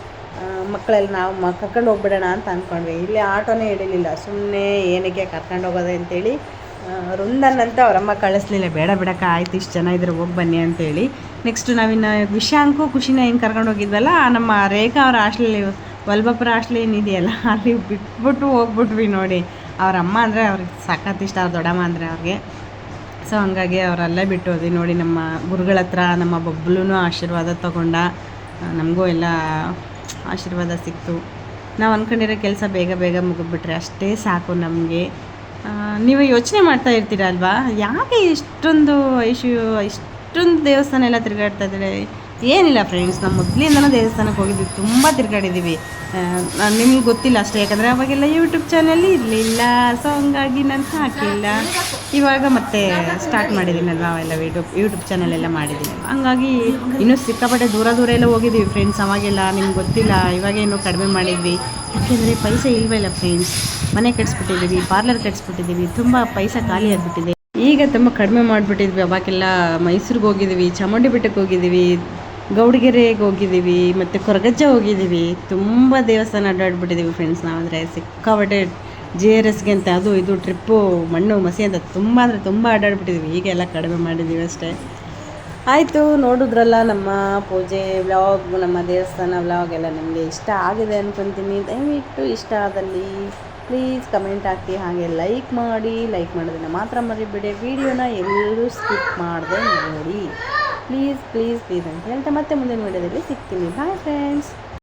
ಮಕ್ಕಳೆಲ್ಲ ನಾವು ಕರ್ಕೊಂಡು ಹೋಗ್ಬಿಡೋಣ ಅಂತ ಅಂದ್ಕೊಂಡ್ವಿ. ಇಲ್ಲಿ ಆಟೋನೇ ಹಿಡಿಲಿಲ್ಲ, ಸುಮ್ಮನೆ ಏನಕ್ಕೆ ಕರ್ಕೊಂಡು ಹೋಗೋದೆ ಅಂತೇಳಿ ವೃಂದನ್ನಂತ ಅವರಮ್ಮ ಕಳಿಸ್ಲಿಲ್ಲ. ಬೇಡ ಬಿಡಕ್ಕ, ಆಯ್ತು ಇಷ್ಟು ಜನ ಇದ್ರೆ ಹೋಗಿ ಬನ್ನಿ ಅಂತೇಳಿ. ನೆಕ್ಸ್ಟು ನಾವಿನ್ನು ವಿಶಾಂಕು ಖುಷಿನ ಹೆಂಗೆ ಕರ್ಕೊಂಡು ಹೋಗಿದ್ವಲ್ಲ, ನಮ್ಮ ರೇಖಾ ಅವ್ರ ಹಾಸ್ಟೆಲಲ್ಲಿ ವಲ್ಭಪುರ ಹಾಸ್ಟೆಲ್ ಏನಿದೆಯಲ್ಲ, ಅಲ್ಲಿ ಬಿಟ್ಬಿಟ್ಟು ಹೋಗ್ಬಿಟ್ವಿ ನೋಡಿ. ಅವರಮ್ಮ ಅಂದರೆ ಅವ್ರಿಗೆ ಸಖತ್ ಇಷ್ಟ, ಅವ್ರ ದೊಡ್ಡಮ್ಮ ಅಂದರೆ ಅವ್ರಿಗೆ. ಸೊ ಹಂಗಾಗಿ ಅವರಲ್ಲೇ ಬಿಟ್ಟು ಹೋದ್ವಿ ನೋಡಿ. ನಮ್ಮ ಗುರುಗಳ ಹತ್ರ ನಮ್ಮ ಬಬ್ಲೂ ಆಶೀರ್ವಾದ ತೊಗೊಂಡ, ನಮಗೂ ಎಲ್ಲ ಆಶೀರ್ವಾದ ಸಿಕ್ತು. ನಾವು ಅಂದ್ಕೊಂಡಿರೋ ಕೆಲಸ ಬೇಗ ಮುಗಿದ್ಬಿಟ್ರೆ ಅಷ್ಟೇ ಸಾಕು ನಮಗೆ. ನೀವು ಯೋಚನೆ ಮಾಡ್ತಾ ಇರ್ತೀರಲ್ವಾ, ಯಾಕೆ ಇಷ್ಟೊಂದು ದೇವಸ್ಥಾನ ಎಲ್ಲ ತಿರುಗಾಡ್ತಾ ಇದ್ದಾರೆ, ಏನಿಲ್ಲ ಫ್ರೆಂಡ್ಸ್, ನಮ್ಮ ಮೊದಲಿಂದನೂ ದೇವಸ್ಥಾನಕ್ಕೆ ಹೋಗಿದ್ವಿ, ತುಂಬ ತಿರ್ಗಾಡಿದ್ದೀವಿ. ನಿಮ್ಗೆ ಗೊತ್ತಿಲ್ಲ ಅಷ್ಟೇ, ಯಾಕಂದರೆ ಅವಾಗೆಲ್ಲ ಯೂಟ್ಯೂಬ್ ಚಾನಲ್ ಇರಲಿಲ್ಲ, ಸೊ ಹಂಗಾಗಿ ನಾನು ಹಾಕಿಲ್ಲ. ಇವಾಗ ಮತ್ತೆ ಸ್ಟಾರ್ಟ್ ಮಾಡಿದ್ದೀನಲ್ವ, ಅವೆಲ್ಲ ಯೂಟ್ಯೂಬ್ ಚಾನಲ್ ಎಲ್ಲ ಮಾಡಿದ್ದೀನಿ, ಹಂಗಾಗಿ ಇನ್ನೂ ಸಿಕ್ಕಾಪಟ್ಟೆ ದೂರ ಎಲ್ಲ ಹೋಗಿದ್ದೀವಿ ಫ್ರೆಂಡ್ಸ್. ಅವಾಗೆಲ್ಲ ನಿಮ್ಗೆ ಗೊತ್ತಿಲ್ಲ, ಇವಾಗ ಇನ್ನೂ ಕಡಿಮೆ ಮಾಡಿದ್ವಿ, ಯಾಕೆಂದರೆ ಪೈಸೆ ಇಲ್ವಲ್ಲ ಫ್ರೆಂಡ್ಸ್. ಮನೆ ಕಟ್ಸ್ಬಿಟ್ಟಿದ್ದೀವಿ, ಪಾರ್ಲರ್ ಕಟ್ಸ್ಬಿಟ್ಟಿದ್ದೀವಿ, ತುಂಬ ಪೈಸೆ ಖಾಲಿ ಆಗಿಬಿಟ್ಟಿದೆ. ಈಗ ತುಂಬ ಕಡಿಮೆ ಮಾಡಿಬಿಟ್ಟಿದ್ವಿ. ಅವಾಗೆಲ್ಲ ಮೈಸೂರಿಗೆ ಹೋಗಿದ್ದೀವಿ, ಚಾಮುಂಡಿ ಬೆಟ್ಟಕ್ಕೆ ಹೋಗಿದ್ದೀವಿ, ಗೌಡಗೆರೆಗೆ ಹೋಗಿದ್ದೀವಿ, ಮತ್ತು ಕೊರಗಜ್ಜ ಹೋಗಿದ್ದೀವಿ, ತುಂಬ ದೇವಸ್ಥಾನ ಅಡ್ಡಾಡ್ಬಿಟ್ಟಿದ್ದೀವಿ ಫ್ರೆಂಡ್ಸ್. ನಾವಂದರೆ ಸಿಕ್ಕಾಪಟ್ಟೆ JRSಗೆ ಅಂತ ಅದು ಇದು ಟ್ರಿಪ್ಪು, ಮಣ್ಣು ಮಸಿ ಅಂತ ತುಂಬ ಅಂದರೆ ತುಂಬ ಅಡ್ಡಾಡ್ಬಿಟ್ಟಿದ್ದೀವಿ. ಈಗೆಲ್ಲ ಕಡಿಮೆ ಮಾಡಿದ್ದೀವಿ ಅಷ್ಟೇ. ಆಯಿತು, ನೋಡಿದ್ರಲ್ಲ ನಮ್ಮ ಪೂಜೆ ವ್ಲಾಗ್, ನಮ್ಮ ದೇವಸ್ಥಾನ ವ್ಲಾಗ್ ಎಲ್ಲ ನಿಮಗೆ ಇಷ್ಟ ಆಗಿದೆ ಅಂದ್ಕೊತೀನಿ. ದಯವಿಟ್ಟು ಇಷ್ಟ ಆದಲ್ಲಿ ಪ್ಲೀಸ್ ಕಮೆಂಟ್ ಹಾಕಿ, ಹಾಗೆ ಲೈಕ್ ಮಾಡಿ. ಲೈಕ್ ಮಾಡೋದನ್ನು ಮಾತ್ರ ಮರಿಬೇಡಿ. ವಿಡಿಯೋನ ಎಲ್ಲರೂ ಸ್ಕಿಪ್ ಮಾಡದೆ ನೋಡಿ ಪ್ಲೀಸ್ ಪ್ಲೀಸ್ ಪ್ಲೀಸ್ ಅಂತ ಹೇಳ್ತಾ ಮತ್ತೆ ಮುಂದಿನ ವಿಡಿಯೋದಲ್ಲಿ ಸಿಗ್ತೀನಿ. Bye friends.